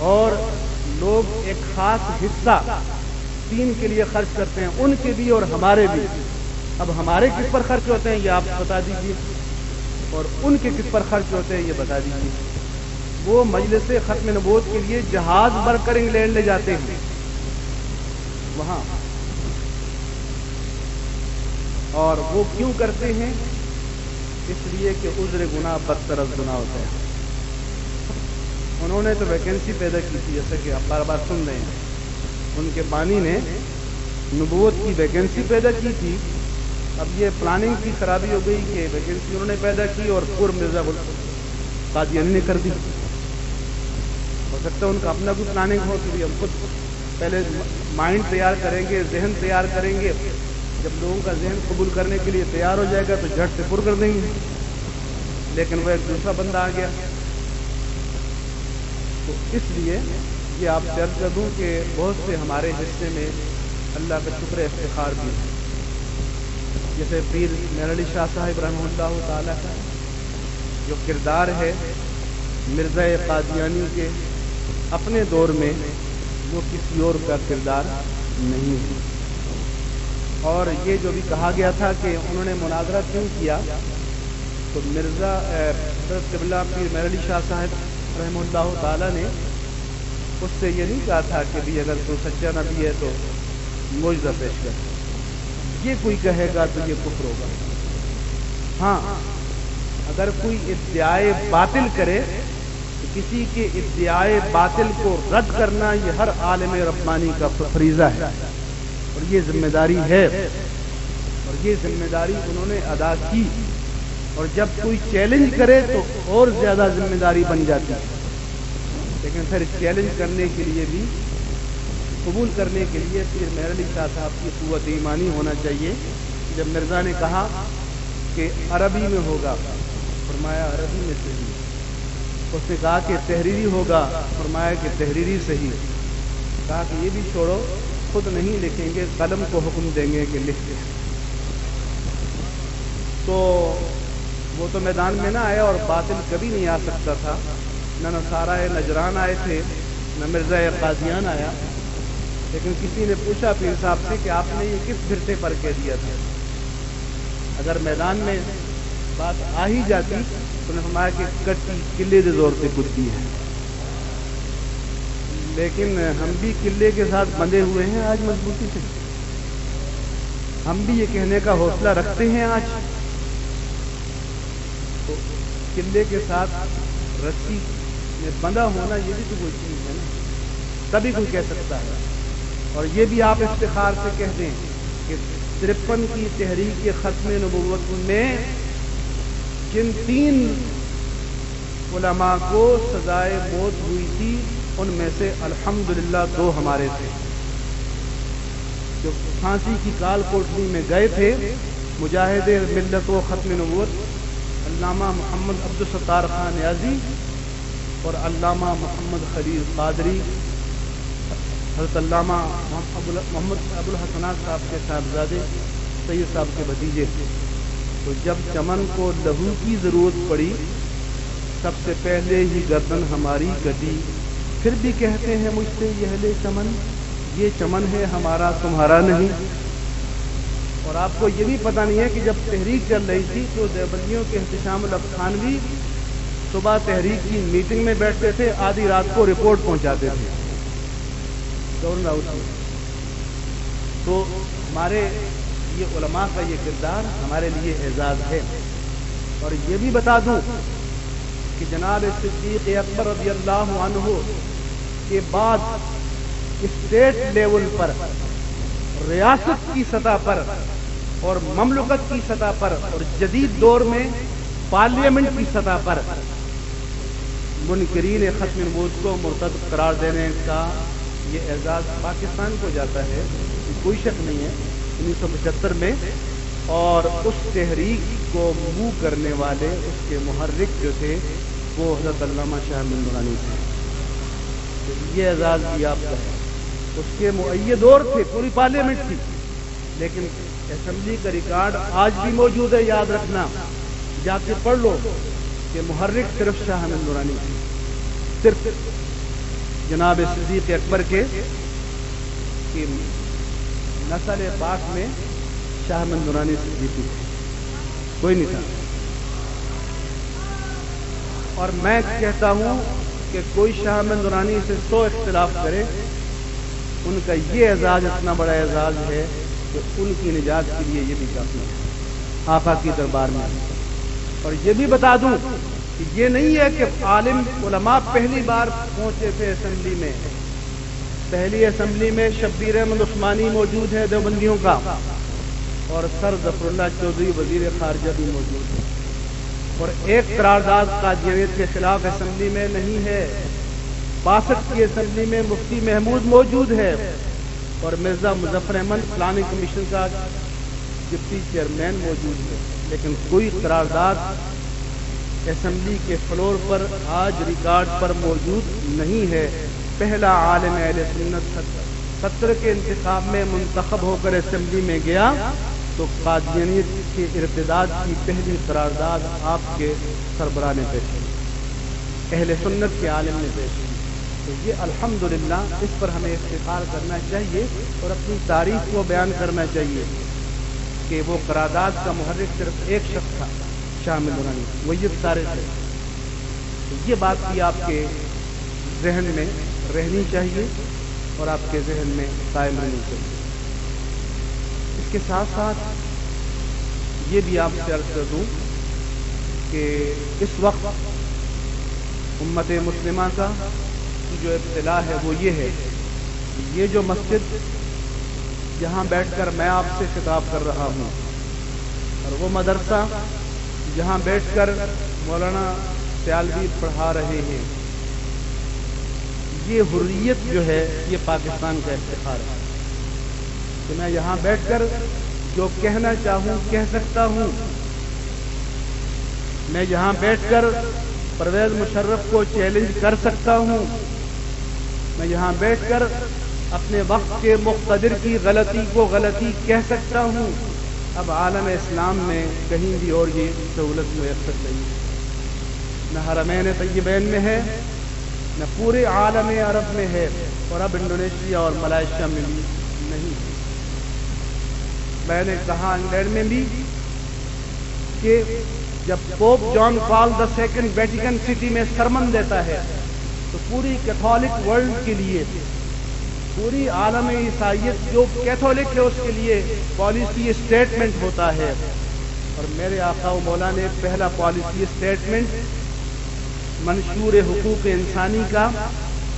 اور لوگ ایک خاص حصہ دین کے لیے خرچ کرتے ہیں، ان کے بھی اور ہمارے بھی۔ اب ہمارے کس پر خرچ ہوتے ہیں یہ آپ بتا دیجیے، اور ان کے کس پر خرچ ہوتے ہیں یہ بتا دیجیے۔ وہ مجلس ختم نبوت کے لیے جہاز بھر کر انگلینڈ لے جاتے ہیں وہاں، اور وہ کیوں کرتے ہیں؟ اس لیے کہ عذر گناہ بدتر از گناہ ہوتا ہے۔ انہوں نے تو ویکینسی پیدا کی تھی، جیسا کہ آپ بار بار سن رہے ہیں، ان کے بانی نے نبوت کی ویکینسی پیدا کی تھی۔ اب یہ پلاننگ کی خرابی ہو گئی کہ ویکینسی انہوں نے پیدا کی اور پور مرزا قادیانی نے کر دی۔ ہو سکتا ہے ان کا اپنا کوئی پلاننگ ہو کہ ہم خود پہلے مائنڈ تیار کریں گے، ذہن تیار کریں گے، جب لوگوں کا ذہن قبول کرنے کے لیے تیار ہو جائے گا تو جھٹ سے پر کر دیں گے، لیکن وہ ایک دوسرا بندہ آ گیا۔ تو اس لیے یہ آپ سے عرض کر دوں کہ بہت سے ہمارے حصے میں اللہ کا شکر افتخار بھی ہے، جیسے پیر میر علی شاہ صاحب رحمہ اللہ تعالیٰ کا جو کردار ہے مرزا قادیانی کے اپنے دور میں، وہ کسی اور کا کردار نہیں ہے۔ اور یہ جو بھی کہا گیا تھا کہ انہوں نے مناظرہ کیوں کیا، تو مرزا حضرت قبلہ پیر میر علی شاہ صاحب رحمہ اللہ تعالیٰ نے اس سے یہ نہیں کہا تھا کہ بھی اگر تو سچا نبی ہے تو معجزہ پیش کر، یہ کوئی کہے گا تو یہ کفر ہوگا۔ ہاں، اگر کوئی ادعائے باطل کرے تو کسی کے ادعائے باطل کو رد کرنا یہ ہر عالم ربانی کا فریضہ ہے، اور یہ ذمہ داری ہے، اور یہ ذمہ داری انہوں نے ادا کی۔ اور جب کوئی چیلنج کرے تو اور زیادہ ذمہ داری بن جاتی ہے، لیکن پھر چیلنج کرنے کے لیے بھی، قبول کرنے کے لیے پیر میر علی شاہ صاحب کی قوت ایمانی ہونا چاہیے۔ جب مرزا نے کہا کہ عربی میں ہوگا، فرمایا عربی میں صحیح۔ اس نے کہا کہ تحریری ہوگا، فرمایا کہ تحریری صحیح۔ کہا کہ یہ بھی چھوڑو، خود نہیں لکھیں گے، قلم کو حکم دیں گے کہ لکھ دیں۔ تو وہ تو میدان میں نہ آیا، اور باطل کبھی نہیں آ سکتا تھا، نہ نصارہ نجران آئے تھے، نہ مرزا قادیان آیا۔ لیکن کسی نے پوچھا پیر صاحب سے کہ آپ نے یہ کس پھرتے پر کہہ دیا تھا؟ اگر میدان میں بات آ ہی جاتی تو نے فرمایا کہ کٹی قلعے کے زور سے کدی ہے۔ لیکن ہم بھی قلعے کے ساتھ بندھے ہوئے ہیں آج مضبوطی سے، ہم بھی یہ کہنے کا حوصلہ رکھتے ہیں آج۔ تو قلعے کے ساتھ رسی میں بندھا ہونا یہ بھی تو کوئی چیز ہے نا، تبھی کوئی کہہ سکتا ہے۔ اور یہ بھی آپ افتخار سے کہہ دیں کہ 53 کی تحریک کے ختم نبوت میں جن 3 علماء کو سزائے موت ہوئی تھی ان میں سے الحمدللہ 2 ہمارے تھے، جو پھانسی کی کال کوٹری میں گئے تھے۔ مجاہد ملت و ختم نبوت علامہ محمد عبدالستار خان نیازی اور علامہ محمد خلیل قادری، حضرت علامہ محمد ابو الحسنات صاحب کے صاحبزادے سید صاحب کے بھتیجے۔ تو جب چمن کو لہو کی ضرورت پڑی سب سے پہلے ہی گردن ہماری کٹی، پھر بھی کہتے ہیں مجھ سے یہ اہل چمن، یہ چمن ہے ہمارا تمہارا نہیں۔ اور آپ کو یہ بھی پتہ نہیں ہے کہ جب تحریک چل رہی تھی تو دیوبندیوں کے احتشام الحق خانوی صبح تحریک کی میٹنگ میں بیٹھتے تھے، آدھی رات کو رپورٹ پہنچاتے تھے گورنر ہاؤس میں۔ تو ہمارے یہ علماء کا یہ کردار ہمارے لیے اعزاز ہے۔ اور یہ بھی بتا دوں کہ جناب صدیق اکبر رضی اللہ عنہ کے بعد اسٹیٹ لیول پر، ریاست کی سطح پر اور مملکت کی سطح پر اور جدید دور میں پارلیمنٹ کی سطح پر منکرین ختم نبوت کو مرتد قرار دینے کا یہ اعزاز پاکستان کو جاتا ہے، کوئی شک نہیں ہے۔ 1975 میں، اور اس تحریک کو منہ کرنے والے اس کے محرک جو تھے وہ حضرت علامہ شاہ احمد نورانی تھے۔ یہ اعزاز بھی آپ کا ہے۔ اس کے مؤید اور تھے، پوری پارلیمنٹ تھی، لیکن اسمبلی کا ریکارڈ آج بھی موجود ہے، یاد رکھنا، جا کے پڑھ لو کہ محرک صرف شاہ احمد نورانی تھی، صرف جناب صدیق اکبر کے کہ نسل پاک میں شاہ احمد نورانی صدیقی کوئی نہیں تھا. اور میں کہتا ہوں کہ کوئی شاہ احمد نورانی سے 100 اختلاف کرے، ان کا یہ اعزاز اتنا بڑا اعزاز ہے کہ ان کی نجات کے لیے یہ بھی کافی ہے آقا کی دربار میں. اور یہ بھی بتا دوں کہ یہ نہیں ہے کہ عالم علماء پہلی بار پہنچے تھے اسمبلی میں. پہلی اسمبلی میں شبیر احمد عثمانی موجود ہے دیوبندیوں کا، اور سر ظفر اللہ چودھری وزیر خارجہ بھی موجود ہے. اور ایک قرارداد قادیانیت کے خلاف اسمبلی میں نہیں ہے. 62 کی اسمبلی میں مفتی محمود موجود ہے، اور مرزا مظفر احمد پلاننگ کمیشن کا ڈپٹی چیئرمین موجود ہے. لیکن کوئی قرارداد اسمبلی کے فلور پر آج ریکارڈ پر موجود نہیں ہے. پہلا عالم اہل سنت 70 کے انتخاب میں منتخب ہو کر اسمبلی میں گیا تو قادیانیت کے ارتداد کی پہلی قرارداد آپ کے سربراہ نے پیش کی، اہل سنت کے عالم نے پیش کی. تو یہ الحمدللہ اس پر ہمیں افتخار کرنا چاہیے اور اپنی تاریخ کو بیان کرنا چاہیے کہ وہ قرارداد کا محرک صرف ایک شخص تھا، شاہ احمد نورانی، وہی سارے تھے. یہ بات بھی آپ کے ذہن میں رہنی چاہیے اور آپ کے ذہن میں قائم رہنی چاہیے. اس کے ساتھ ساتھ یہ بھی آپ سے عرض کر دوں کہ اس وقت امت مسلمہ کا جو ابتلا ہے وہ یہ ہے کہ یہ جو مسجد جہاں بیٹھ کر میں آپ سے خطاب کر رہا ہوں، اور وہ مدرسہ جہاں بیٹھ کر مولانا سیالوی پڑھا رہے ہیں، یہ حریت جو ہے یہ پاکستان کا افتخار ہے کہ میں یہاں بیٹھ کر جو کہنا چاہوں کہہ سکتا ہوں. میں یہاں بیٹھ کر پرویز مشرف کو چیلنج کر سکتا ہوں. میں یہاں بیٹھ کر اپنے وقت کے مقتدر کی غلطی کو غلطی کہہ سکتا ہوں. اب عالم اسلام میں کہیں بھی اور یہ سہولت میسر نہیں ہے، نہ حرمین طیبین میں ہے، نہ پورے عالم عرب میں ہے، اور اب انڈونیشیا اور ملائیشیا میں بھی نہیں ہے. میں نے کہا انگلینڈ میں بھی کہ جب پوپ جان پال II ویٹیکن سٹی میں سرمن دیتا ہے تو پوری کیتھولک ورلڈ کے لیے، پوری عالم عیسائیت جو کیتھولک ہے اس کے لیے پالیسی اسٹیٹمنٹ ہوتا ہے. اور میرے آقا و مولا نے پہلا پالیسی اسٹیٹمنٹ منشور حقوق انسانی کا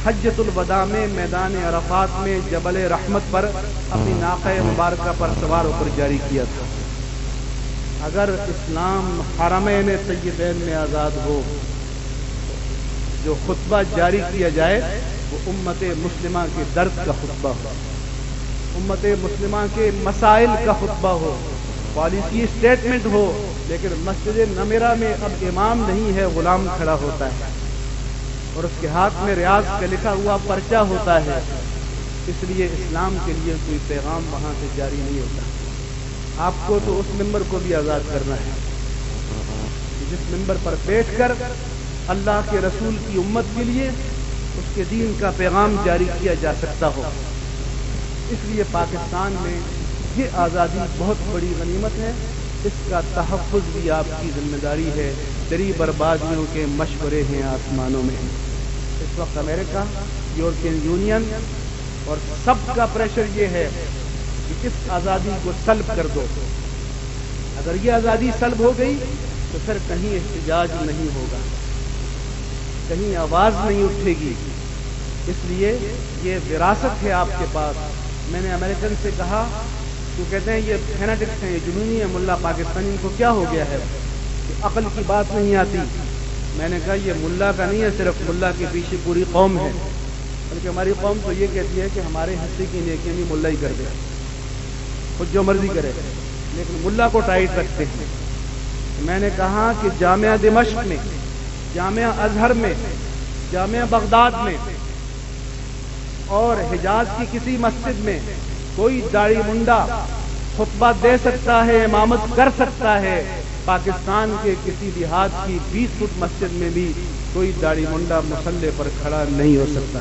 حجۃ الوداع میں میدان عرفات میں جبل رحمت پر اپنی ناقہ مبارکہ پر سوار ہو کر جاری کیا تھا. اگر اسلام حرمین طیبین میں آزاد ہو، جو خطبہ جاری کیا جائے وہ امت مسلمہ کے درد کا خطبہ ہو، امت مسلمہ کے مسائل کا خطبہ ہو، پالیسی اسٹیٹمنٹ ہو. لیکن مسجد نمیرہ میں اب امام نہیں ہے، غلام کھڑا ہوتا ہے اور اس کے ہاتھ میں ریاض کا لکھا ہوا پرچہ ہوتا ہے. اس لیے اسلام کے لیے کوئی پیغام وہاں سے جاری نہیں ہوتا. آپ کو تو اس ممبر کو بھی آزاد کرنا ہے جس ممبر پر بیٹھ کر اللہ کے رسول کی امت کے لیے اس کے دین کا پیغام جاری کیا جا سکتا ہو. اس لیے پاکستان میں یہ آزادی بہت بڑی غنیمت ہے، اس کا تحفظ بھی آپ کی ذمہ داری ہے. دری بربادیوں کے مشورے ہیں آسمانوں میں. اس وقت امریکہ، یورپین یونین اور سب کا پریشر یہ ہے کہ اس آزادی کو سلب کر دو. اگر یہ آزادی سلب ہو گئی تو پھر کہیں احتجاج نہیں ہوگا، کہیں آواز نہیں اٹھے گی. اس لیے یہ وراثت ہے آپ کے پاس. میں نے امریکن سے کہا، وہ کہتے ہیں یہ فینیٹکس ہیں، یہ جنونی ہے، ملا پاکستانی، ان کو کیا ہو گیا ہے کہ عقل کی بات نہیں آتی. میں نے کہا یہ ملا کا نہیں ہے، صرف ملا کے پیچھے پوری قوم ہے، بلکہ ہماری قوم تو یہ کہتی ہے کہ ہمارے حصے کی نیکیاں بھی ملا ہی کر دے، خود جو مرضی کرے، لیکن ملا کو ٹائٹ رکھتے ہیں. میں نے کہا کہ جامعہ دمشق میں، جامعہ ازہر میں، جامعہ بغداد میں اور حجاز کی کسی مسجد میں کوئی داڑھی منڈا خطبہ دے سکتا ہے، امامت کر سکتا ہے. پاکستان کے کسی دیہات کی 20 فٹ مسجد میں بھی کوئی داڑھی منڈا مصلی پر کھڑا نہیں ہو سکتا.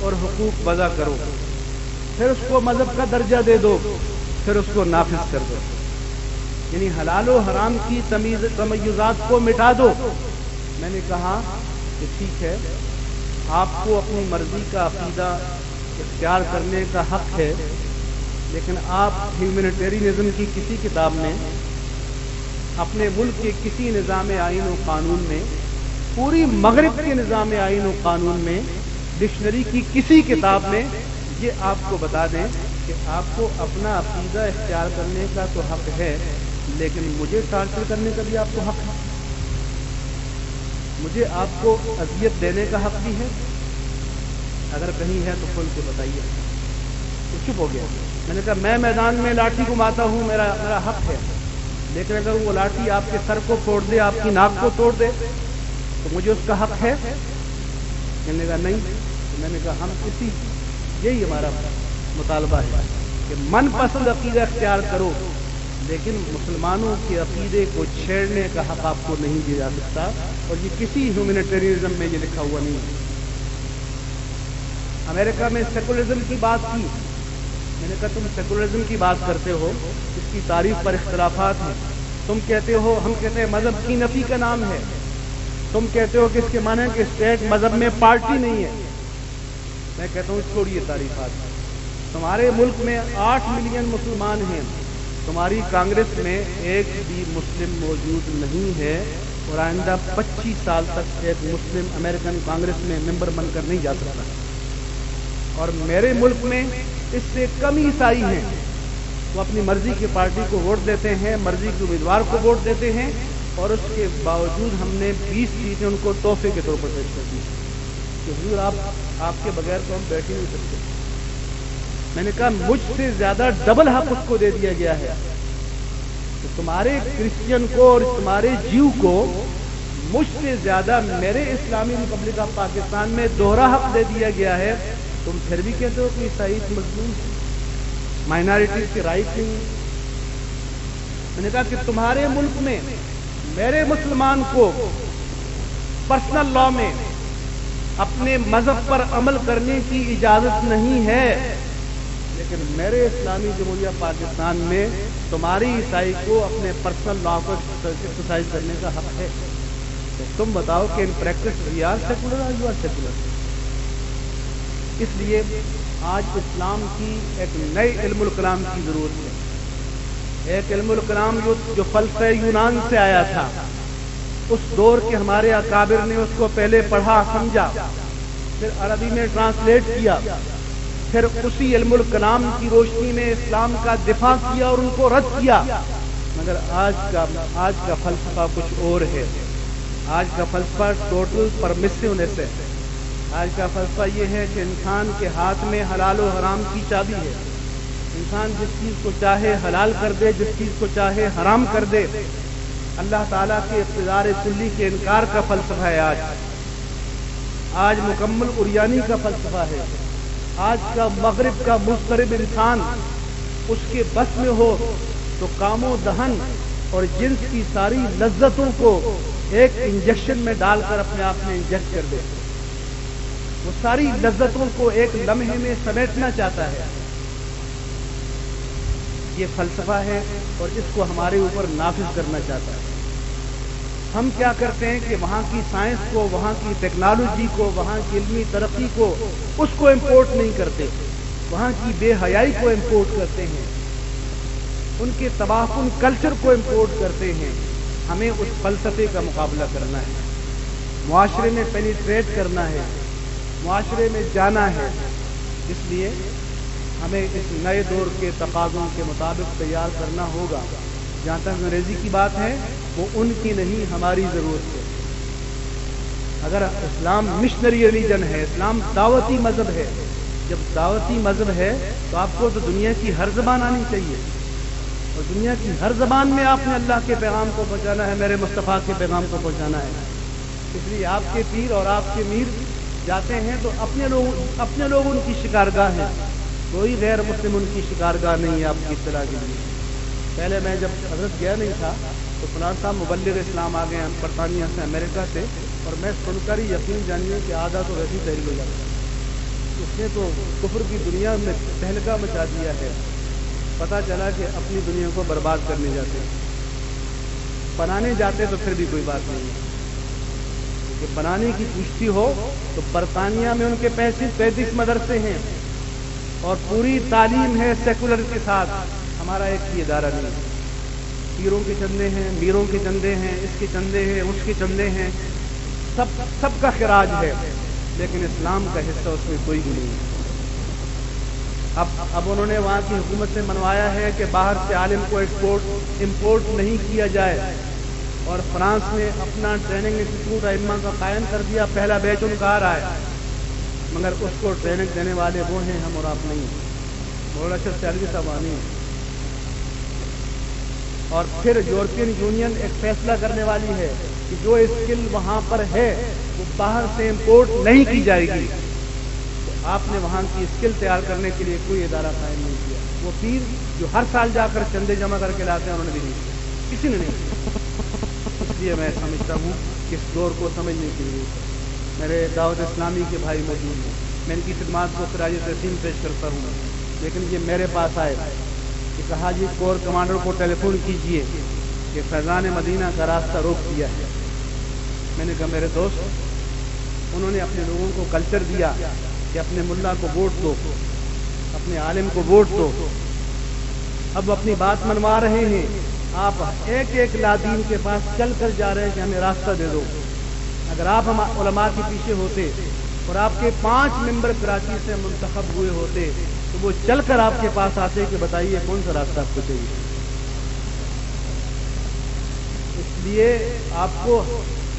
اور حقوق وضع کرو، پھر اس کو مذہب کا درجہ دے دو، پھر اس کو نافذ کر دو، یعنی حلال و حرام کی تمیزات کو مٹا دو۔ میں نے کہا کہ ٹھیک ہے، آپ کو اپنی مرضی کا عقیدہ اختیار کرنے کا حق ہے، لیکن آپ ہیومینیٹیرینزم کی کسی کتاب میں، اپنے ملک کے کسی نظام آئین و قانون میں، پوری مغرب کے نظام آئین و قانون میں، ڈکشنری کی کسی کتاب میں یہ آپ کو بتا دیں کہ آپ کو اپنا عقیدہ اختیار کرنے کا تو حق ہے، لیکن مجھے ٹارچر کرنے کا بھی آپ کو حق ہے، مجھے آپ کو اذیت دینے کا حق بھی ہے؟ اگر کہیں ہے تو کھول کے بتائیے۔ تو چپ ہو گیا۔ میں نے کہا میں میدان میں لاٹھی گھماتا ہوں، میرا حق ہے، لیکن اگر وہ لاٹھی آپ کے سر کو پھوڑ دے، آپ کی ناک کو توڑ دے، تو مجھے اس کا حق ہے؟ میں نے کہا نہیں۔ تو میں نے کہا ہم یہی ہمارا مطالبہ ہے کہ من پسند عقیدہ اختیار کرو، لیکن مسلمانوں کے عقیدے کو چھیڑنے کا حق آپ کو نہیں دیا جا سکتا، اور یہ کسی ہیومینیٹیرینزم میں یہ لکھا ہوا نہیں ہے۔ امریکہ میں سیکولرزم کی بات کی، میں نے کہا تم سیکولرزم کی بات کرتے ہو، اس کی تعریف پر اختلافات ہیں، تم کہتے ہو، ہم کہتے ہیں مذہب کی نفی کا نام ہے، تم کہتے ہو کہ اس کے معنی ہے کہ اسٹیٹ مذہب میں پارٹی نہیں ہے۔ میں کہتا ہوں چھوڑیے تعریفات، تمہارے ملک میں 8 ملین مسلمان ہیں، تمہاری کانگریس میں ایک بھی مسلم موجود نہیں ہے، اور آئندہ 25 سال تک ایک مسلم امریکن کانگریس میں ممبر بن کر نہیں جا سکتا، اور میرے ملک میں اس سے کم عیسائی ہیں، وہ اپنی مرضی کی پارٹی کو ووٹ دیتے ہیں، مرضی کے امیدوار کو ووٹ دیتے ہیں، اور اس کے باوجود ہم نے 20 سیٹیں ان کو تحفے کے طور پر پیش کر دی کہ حضور آپ کے بغیر تو ہم بیٹھ ہی نہیں سکتے۔ میں نے کہا مجھ سے زیادہ ڈبل حق اس کو دے دیا گیا ہے، کہ تمہارے کرسچین کو اور تمہارے جیو کو مجھ سے زیادہ میرے اسلامی ریپبلک آف پاکستان میں دوہرا حق دے دیا گیا ہے، تم پھر بھی کہتے ہو کہ عیسائی مظلوم، مائنارٹیز کے رائٹ نہیں۔ میں نے کہا کہ تمہارے ملک میں میرے مسلمان کو پرسنل لاء میں اپنے مذہب پر عمل کرنے کی اجازت نہیں ہے، لیکن میرے اسلامی جمہوریہ پاکستان میں تمہاری عیسائی کو اپنے پرسنل لاء کو ایکسرسائز کرنے کا حق ہے۔ تو تم بتاؤ کہ in practice we are secular اور یو آر سیکولر۔ اس لیے آج اسلام کی ایک نئے علم الکلام کی ضرورت ہے، ایک علم الکلام جو فلسفہ یونان سے آیا تھا، اس دور کے ہمارے اکابر نے اس کو پہلے پڑھا سمجھا، پھر عربی میں ٹرانسلیٹ کیا، پھر اسی علم الکلام کی روشنی میں اسلام کا دفاع کیا اور ان کو رد کیا۔ مگر آج کا فلسفہ کچھ اور ہے۔ آج کا فلسفہ ٹوٹل پرمیسونیس ہے۔ آج کا فلسفہ یہ ہے کہ انسان کے ہاتھ میں حلال و حرام کی چابی ہے، انسان جس چیز کو چاہے حلال کر دے، جس چیز کو چاہے حرام کر دے۔ اللہ تعالیٰ کے اقتدار کلی کے انکار کا فلسفہ ہے آج مکمل عریانی کا فلسفہ ہے۔ آج کا مغرب کا مضطرب انسان اس کے بس میں ہو تو کام و دہن اور جنس کی ساری لذتوں کو ایک انجیکشن میں ڈال کر اپنے آپ میں انجیکٹ کر دے، وہ ساری لذتوں کو ایک لمحے میں سمیٹنا چاہتا ہے۔ یہ فلسفہ ہے اور اس کو ہمارے اوپر نافذ کرنا چاہتا ہے۔ ہم کیا کرتے ہیں کہ وہاں کی سائنس کو، وہاں کی ٹیکنالوجی کو، وہاں کی علمی ترقی کو، اس کو امپورٹ نہیں کرتے، وہاں کی بے حیائی کو امپورٹ کرتے ہیں، ان کے تباہ کن کلچر کو امپورٹ کرتے ہیں۔ ہمیں اس فلسفے کا مقابلہ کرنا ہے، معاشرے میں پینیٹریٹ کرنا ہے، معاشرے میں جانا ہے۔ اس لیے ہمیں اس نئے دور کے تقاضوں کے مطابق تیار کرنا ہوگا۔ جہاں تک انگریزی کی بات ہے، وہ ان کی نہیں، ہماری ضرورت ہے۔ اگر اسلام مشنری ریلیجن ہے، اسلام دعوتی مذہب ہے، جب دعوتی مذہب ہے تو آپ کو تو دنیا کی ہر زبان آنی چاہیے، اور دنیا کی ہر زبان میں آپ نے اللہ کے پیغام کو پہنچانا ہے، میرے مصطفیٰ کے پیغام کو پہنچانا ہے۔ اس لیے آپ کے پیر اور آپ کے میر جاتے ہیں تو اپنے لوگ ان کی شکارگاہ ہیں، کوئی غیر مسلم ان کی شکارگاہ نہیں ہے۔ آپ کی اطلاع کے لیے، پہلے میں جب حضرت گیا نہیں تھا تو فلاں صاحب مبلغ اسلام آ گئے ہیں برطانیہ سے، امریکہ سے، اور میں سن کر ہی یقین جانیے کہ آدھا تو ویسے ہی تحریر ہو جاتا ہے۔ اس نے تو کفر کی دنیا میں تہلکہ مچا دیا ہے. پتہ چلا کہ اپنی دنیا کو برباد کرنے جاتے, بنانے جاتے تو پھر بھی کوئی بات نہیں ہے کہ بنانے کی پشتی ہو تو برطانیہ میں ان کے 35 مدرسے ہیں اور پوری تعلیم ہے سیکولر کے ساتھ. ہمارا ایک ہی ادارہ نہیں ہے. پیروں کے چندے ہیں, میروں کے چندے ہیں, اس کے چندے ہیں, اس کے چندے ہیں, سب کا خراج ہے, لیکن اسلام کا حصہ اس میں کوئی بھی نہیں ہے. اب انہوں نے وہاں کی حکومت سے منوایا ہے کہ باہر سے عالم کو امپورٹ نہیں کیا جائے, اور فرانس نے اپنا ٹریننگ انسٹیٹیوٹ ائمہ کا قائم کر دیا. پہلا بیچ ان کا آ رہا ہے, مگر اس کو ٹریننگ دینے والے وہ ہیں, ہم اور آپ نہیں ہیں. بہت اچھا سیلری سوانی ہے. اور پھر یورپین یونین ایک فیصلہ کرنے والی ہے کہ جو اسکل وہاں پر ہے وہ باہر سے امپورٹ نہیں کی جائے گی. تو آپ نے وہاں کی اسکل تیار کرنے کے لیے کوئی ادارہ قائم نہیں کیا. وہ پیر جو ہر سال جا کر چندے جمع کر کے لاتے ہیں, انہوں نے بھی نہیں کیا, کسی نے نہیں کیا. اس لیے میں سمجھتا ہوں کہ اس دور کو سمجھنے کے لیے میرے دعوت اسلامی کے بھائی موجود ہیں, میں ان کی خدمات کو خراج تحسین پیش کرتا ہوں. لیکن یہ میرے پاس آئے کہ کہا جی کور کمانڈر کو ٹیلی فون کیجئے کہ فیضان مدینہ کا راستہ روک دیا ہے. میں نے کہا میرے دوست, انہوں نے اپنے لوگوں کو کلچر دیا کہ اپنے ملا کو ووٹ دو, اپنے عالم کو ووٹ دو. اب اپنی بات منوا رہے ہیں, آپ ایک ایک لادین کے پاس چل کر جا رہے ہیں کہ ہمیں راستہ دے دو. اگر آپ ہم علماء کے پیچھے ہوتے اور آپ کے 5 ممبر کراچی سے منتخب ہوئے ہوتے تو وہ چل کر آپ کے پاس آتے کہ بتائیے کون سا راستہ آپ کو چاہیے. اس لیے آپ کو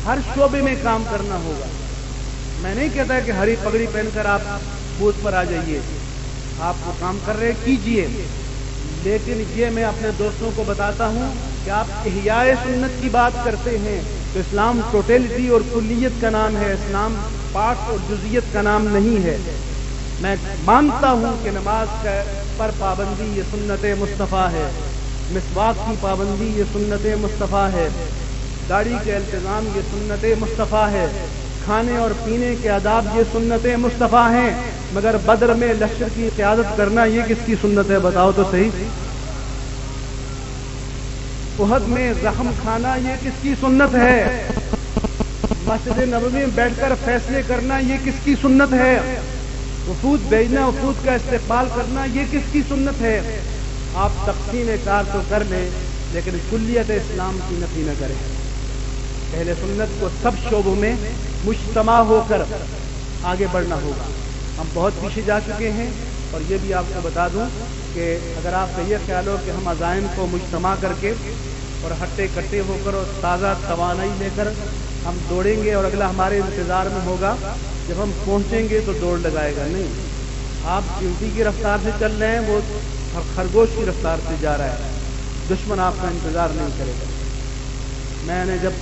ہر شعبے میں کام کرنا ہوگا. میں نہیں کہتا کہ ہری پگڑی پہن کر آپ بوتھ پر آ جائیے, آپ وہ کام کر رہے کیجئے. لیکن یہ میں اپنے دوستوں کو بتاتا ہوں کہ آپ احیاء سنت کی بات کرتے ہیں تو اسلام ٹوٹیلٹی اور کلیت کا نام ہے, اسلام پارٹ اور جزئیت کا نام نہیں ہے. میں مانتا ہوں کہ نماز پر پابندی یہ سنت مصطفیٰ ہے, مسواک کی پابندی یہ سنت مصطفیٰ ہے, داڑھی کے التزام یہ سنت مصطفیٰ ہے, کھانے اور پینے کے آداب یہ سنت مصطفیٰ ہیں. مگر بدر میں لشکر کی قیادت کرنا یہ کس کی سنت ہے, بتاؤ تو صحیح. احد میں زخم کھانا یہ کس کی سنت ہے. مسجد نبوی میں بیٹھ کر فیصلے کرنا یہ کس کی سنت ہے. وفود بھیجنا, وفود کا استقبال کرنا یہ کس کی سنت ہے. آپ تقسیم کار تو کر لیں لیکن کلیت اسلام کی نفی نہ کریں. اہل سنت کو سب شعبوں میں مجتمع ہو کر آگے بڑھنا ہوگا. ہم بہت پیچھے جا چکے ہیں, اور یہ بھی آپ کو بتا دوں کہ اگر آپ کا یہ خیال ہو کہ ہم عزائم کو مجتمع کر کے اور ہٹے کٹے ہو کر اور تازہ توانائی لے کر ہم دوڑیں گے اور اگلا ہمارے انتظار میں ہوگا, جب ہم پہنچیں گے تو دوڑ لگائے گا. نہیں, آپ چیونٹی کی رفتار سے چل رہے ہیں, وہ خرگوش کی رفتار سے جا رہا ہے. دشمن آپ کا انتظار نہیں کرے گا. میں نے جب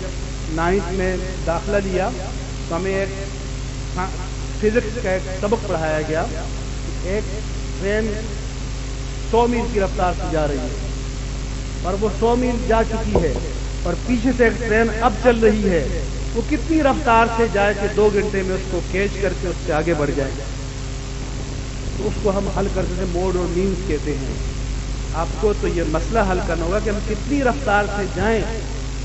9th میں داخلہ لیا تو ہمیں ایک فزکس کا ایک سبق پڑھایا گیا. ایک ٹرین 100 میل کی رفتار سے جا رہی ہے اور وہ 100 میل جا چکی ہے, اور پیچھے سے ایک ٹرین اب چل رہی ہے. وہ کتنی رفتار سے جائے کہ 2 گھنٹے میں اس کو کیچ کر کے اس سے آگے بڑھ جائے. تو اس کو ہم حل کرتے تھے موڈ اور مینز کہتے ہیں. آپ کو تو یہ مسئلہ حل کرنا ہوگا کہ ہم کتنی رفتار سے جائیں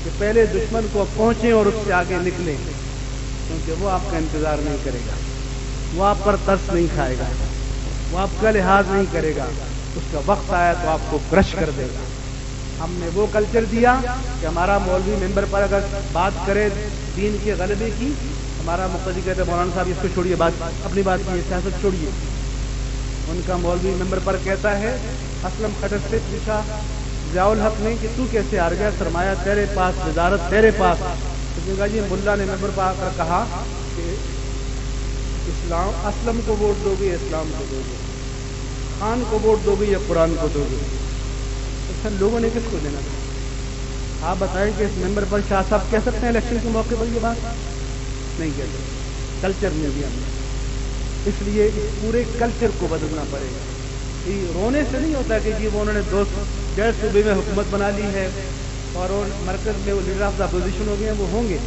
کہ پہلے دشمن کو پہنچیں اور اس سے آگے نکلیں, کیونکہ وہ آپ کا انتظار نہیں کرے گا, وہ آپ پر ترس نہیں کھائے گا, وہ آپ کا لحاظ نہیں کرے گا. اس کا وقت آیا تو آپ کو کرش کر دے گا. ہم نے وہ کلچر دیا کہ ہمارا مولوی ممبر پر اگر بات کرے دین کے غلبے کی, ہمارا مقتدی کہتے ہیں مولانا صاحب اس کو چھوڑیے, بات اپنی بات کی سیاست چھوڑیے. ان کا مولوی ممبر پر کہتا ہے, اسلم خٹر سے پوچھا ضیاء الحق نے کہ تو کیسے ہار گیا, سرمایہ تیرے پاس, وزارت تیرے پاس. تو کہا جی ملا نے ممبر پر آ کر کہا کہ اسلام اسلم کو ووٹ دو گے, اسلام کو دو گے, خان کو ووٹ دو گے یا قرآن کو دو گے. اچھا لوگوں نے کس کو دینا تھا؟ آپ بتائیں کہ اس ممبر پر شاہ صاحب کہہ سکتے ہیں الیکشن کے موقع پر یہ بات؟ نہیں کہہ سکتے. کلچر میں بھی ہم نے, اس لیے اس پورے کلچر کو بدلنا پڑے گا. رونے سے نہیں ہوتا کہ جی وہ انہوں نے 2 صوبے میں حکومت بنا لی ہے اور مرکز میں وہ لیڈر آف دا اپوزیشن ہو گئے ہیں, وہ ہوں گے.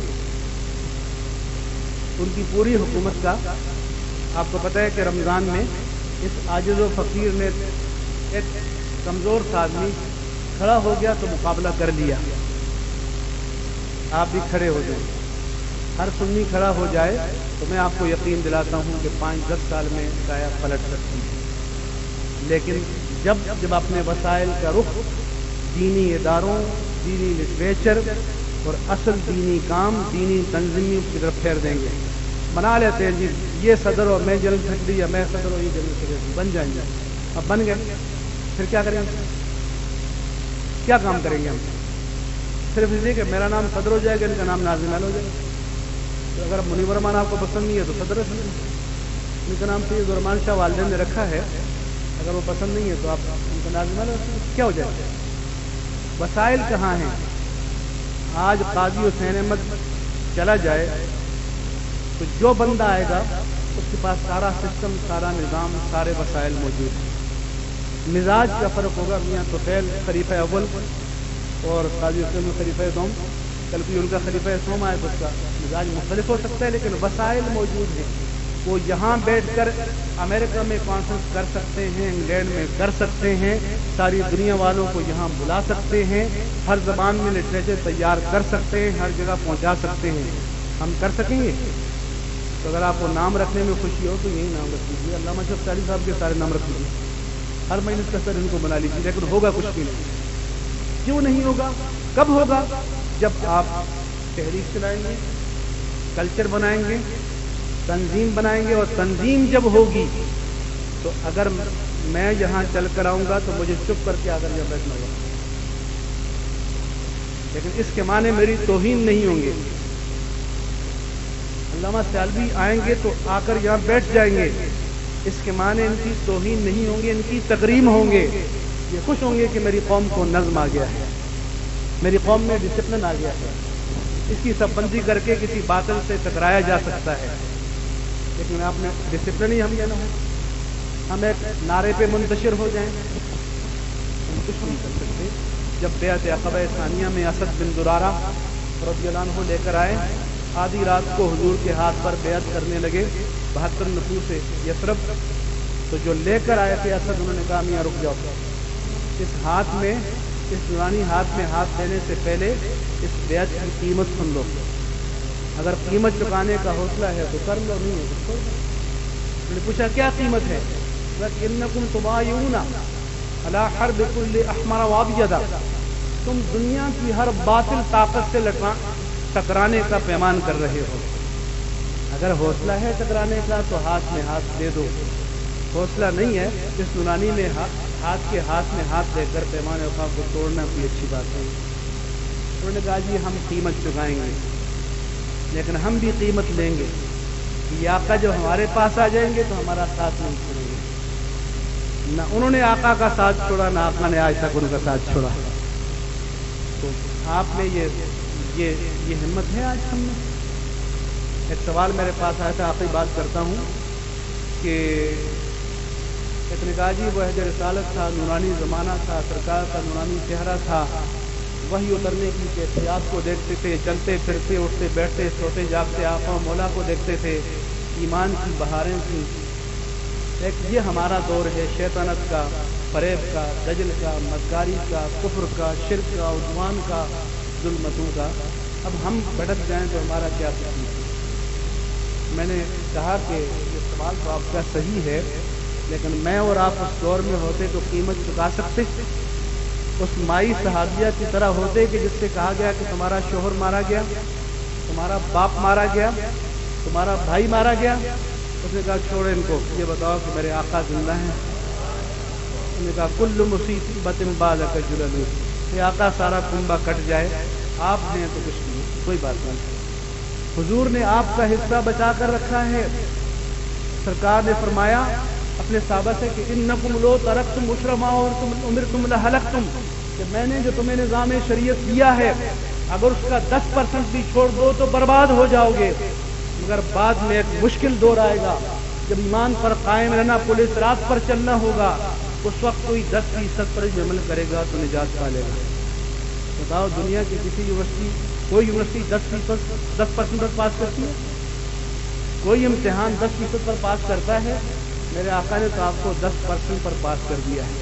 ان کی پوری حکومت کا آپ کو پتہ ہے کہ رمضان میں اس عاجز و فقیر نے ایک کمزور سا آدمی کھڑا ہو گیا تو مقابلہ کر لیا. آپ بھی کھڑے ہو جائیں, ہر سنی کھڑا ہو جائے تو میں آپ کو یقین دلاتا ہوں کہ 5-10 سال میں گایا پلٹ سکتی ہے. لیکن جب اپنے وسائل کا رخ دینی اداروں, دینی لٹریچر اور اصل دینی کام, دینی تنظیموں کی طرف پھیر دیں گے, بنا لیتے ہیں جی یہ صدر اور میں جنرل سیکرٹری یا میں صدر اور یہ جنرل سیکرٹری بن جائیں گے. اب بن گئے پھر کیا کریں گے؟ کیا کام کریں گے ہم؟ صرف اس لیے کہ میرا نام صدر ہو جائے گا, ان کا نام ناظم ہو جائے گا. تو اگر منیب الرحمان آپ کو پسند نہیں ہے تو صدر ہے, ان کا نام سید الرحمان شاہ والدین نے رکھا ہے, اگر وہ پسند نہیں ہے تو آپ ان کا ناظم کیا ہو جائے گا؟ وسائل کہاں ہیں؟ آج قاضی حسین احمد چلا جائے تو جو بندہ آئے گا اس کے پاس سارا سسٹم, سارا نظام, سارے وسائل موجود ہیں. مزاج کا فرق ہوگا. میاں طفیل خلیفہ اول اور قاضی حسین خلیفہ دوم, کل بھی ان کا خلیفہ سوم آئے تو اس کا مزاج مختلف ہو سکتا ہے, لیکن وسائل موجود ہیں. وہ یہاں بیٹھ کر امریکہ میں کانفرنس کر سکتے ہیں, انگلینڈ میں کر سکتے ہیں, ساری دنیا والوں کو یہاں بلا سکتے ہیں, ہر زبان میں لٹریچر تیار کر سکتے ہیں, ہر جگہ پہنچا سکتے ہیں. ہم کر سکیں گے؟ تو اگر آپ کو نام رکھنے میں خوشی ہو تو یہی نام رکھ لیجیے. علامہ اشرف صاحب کے سارے نام رکھ لیجیے, ہر مجلس کا سر ان کو بنا لیجیے, لیکن ہوگا کچھ بھی نہیں. کیوں نہیں ہوگا؟ کب ہوگا؟ جب آپ تحریک چلائیں گے, کلچر بنائیں گے, تنظیم بنائیں گے. اور تنظیم جب ہوگی تو اگر میں یہاں چل کر آؤں گا تو مجھے چپ کر کے آ کر یہاں بیٹھنا ہوگا, لیکن اس کے معنی میری توہین نہیں ہوں گے. علامہ سیالوی آئیں گے تو آ کر یہاں بیٹھ جائیں گے, اس کے معنی ان کی توہین نہیں ہوں گے, ان کی تکریم ہوں گے. یہ خوش ہوں گے کہ میری قوم کو نظم آ گیا ہے, میری قوم میں ڈسپلن آ گیا ہے. اس کی سب بندی کر کے کسی باطل سے ٹکرایا جا سکتا ہے, لیکن آپ نے ڈسپلن ہی ہم یہ نہ ہو, ہم ایک نعرے پہ منتشر ہو جائیں, ہم کچھ نہیں کر سکتے. جب بیعت عقبہ ثانیہ میں اسد بن زرارہ رضی اللہ عنہ لے کر آئے, آدھی رات کو حضور کے ہاتھ پر بیعت کرنے لگے 72 نفوس سے یثرب, تو جو لے کر آئے تھے اسد, انہوں نے کہا میاں رک جاؤ, اس ہاتھ میں, اس نورانی ہاتھ میں ہاتھ دینے سے پہلے اس بیعت کی قیمت سن لو. اگر قیمت چکانے کا حوصلہ ہے تو کر لو, نہیں ہے تو چھوڑ دو. انہوں نے پوچھا کیا قیمت ہے؟ انکم تبایعون علی حرب کل احمر وابیض, تم دنیا کی ہر باطل طاقت سے ٹکرانے کا پیمان کر رہے ہو. اگر حوصلہ ہے ٹکرانے کا تو ہاتھ میں ہاتھ دے دو, حوصلہ نہیں ہے اس نورانی میں ہاتھ کے ہاتھ میں ہاتھ دے کر پیمان وفا کو توڑنا کوئی اچھی بات نہیں. انہوں نے کہا جی ہم قیمت چکائیں گے, لیکن ہم بھی قیمت لیں گے. یہ آقا جو ہمارے پاس آ جائیں گے تو ہمارا ساتھ نہیں چھوڑیں گے. نہ انہوں نے آقا کا ساتھ چھوڑا, نہ آقا نے آج تک ان کا ساتھ چھوڑا. تو آپ میں یہ ہمت ہے آج ہم میں. ایک سوال میرے پاس آیا تھا, آخری بات کرتا ہوں, کہ ایک نے کہا جی وہ عہد رسالت تھا, نورانی زمانہ تھا, سرکار کا نورانی چہرہ تھا, وحی اترنے کی کیفیات کو دیکھتے تھے, چلتے پھرتے اٹھتے بیٹھتے سوتے جاگتے آقا مولا کو دیکھتے تھے, ایمان کی بہاریں تھیں. ایک یہ ہمارا دور ہے شیطنت کا, فریب کا, دجل کا, مکاری کا, کفر کا, شرک کا, عدوان کا, ظلمتوں کا. اب ہم بھٹک جائیں تو ہمارا کیا قسم ہے. میں نے کہا کہ یہ سوال تو آپ کا صحیح ہے, لیکن میں اور آپ اس دور میں ہوتے تو قیمت چکا سکتے, اس مائی صحابیہ کی طرح ہوتے کہ جس سے کہا گیا کہ تمہارا شوہر مارا گیا, تمہارا باپ مارا گیا, تمہارا بھائی مارا گیا. اس نے کہا چھوڑے ان کو, یہ بتاؤ کہ میرے آقا زندہ ہیں. اس نے کہا کل مصیبت بالک جلل, یہ آقا سارا کنبہ کٹ جائے, آپ ہیں تو کچھ نہیں, کوئی بات نہیں. حضور نے آپ کا حصہ بچا کر رکھا ہے. سرکار نے فرمایا اپنے صحابہ سے کہ انکم لو ترکتم عشر ما امرتم لہلکتم, کہ میں نے جو تمہیں نظام شریعت دیا ہے اگر اس کا 10% بھی چھوڑ دو تو برباد ہو جاؤ گے. مگر بعد میں ایک مشکل دور آئے گا جب ایمان پر قائم رہنا, پولیس رات پر چلنا ہوگا, اس وقت کوئی 10% پر عمل کرے گا تو نجات پا لے گا. بتاؤ دنیا کی کسی یونیورسٹی, کوئی یونیورسٹی 10% پاس کرتی ہے؟ کوئی امتحان 10% پر پاس کرتا ہے، میرے آقا نے تو آپ کو 10% پر پاس کر دیا ہے،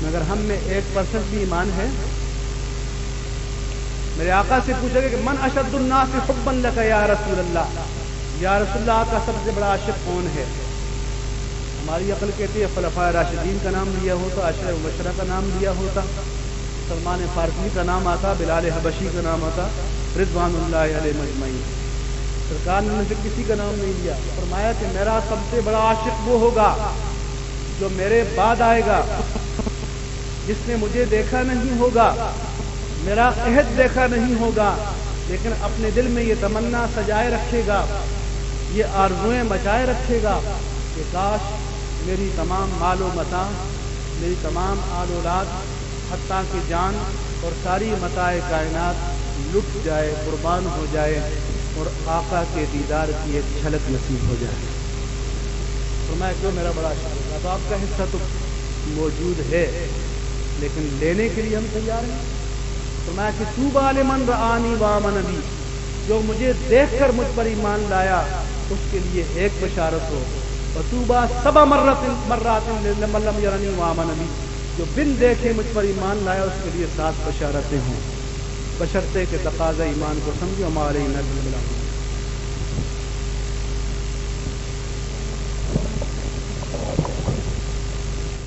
مگر ہم میں 1% بھی ایمان ہے۔ میرے آقا سے پوچھا گیا کہ من اشد الناس حبا لک یا رسول اللہ، یا رسول اللہ آپ کا سب سے بڑا عاشق کون ہے؟ ہماری عقل کہتی ہے خلفائے راشدین کا نام لیا ہوتا، عشرہ مبشرہ کا نام لیا ہوتا، سلمان فارسی کا نام آتا، بلال حبشی کا نام آتا، رضوان اللہ علیہ مجمعین۔ سرکار نے سے کسی کا نام نہیں لیا، فرمایا کہ میرا سب سے بڑا عاشق وہ ہوگا جو میرے بعد آئے گا، جس نے مجھے دیکھا نہیں ہوگا، میرا عہد دیکھا نہیں ہوگا، لیکن اپنے دل میں یہ تمنا سجائے رکھے گا، یہ آرزویں مچائے رکھے گا کہ کاش میری تمام مال و متاع، میری تمام آل اولاد، حتیٰ کہ جان اور ساری متاع کائنات لٹ جائے، قربان ہو جائے، اور آقا کے دیدار کی ایک جھلک نصیب ہو جائے۔ فرمایا کیوں میرا بڑا شوق ہے؟ تو آپ کا حصہ تو موجود ہے، لیکن لینے کے لیے ہم تیار ہیں۔ فرمایا کہ طوبیٰ لمن رآنی وآمن بی، جو مجھے دیکھ کر مجھ پر ایمان لایا اس کے لیے ایک بشارت ہو، وطوبیٰ سبع مرات لمن لم یرنی وآمن بی، جو بن دیکھے مجھ پر ایمان لایا اس کے لیے 7 بشارتیں ہوں، بشرطے کہ تقاضا ایمان کو سمجھو، ہمارے نبی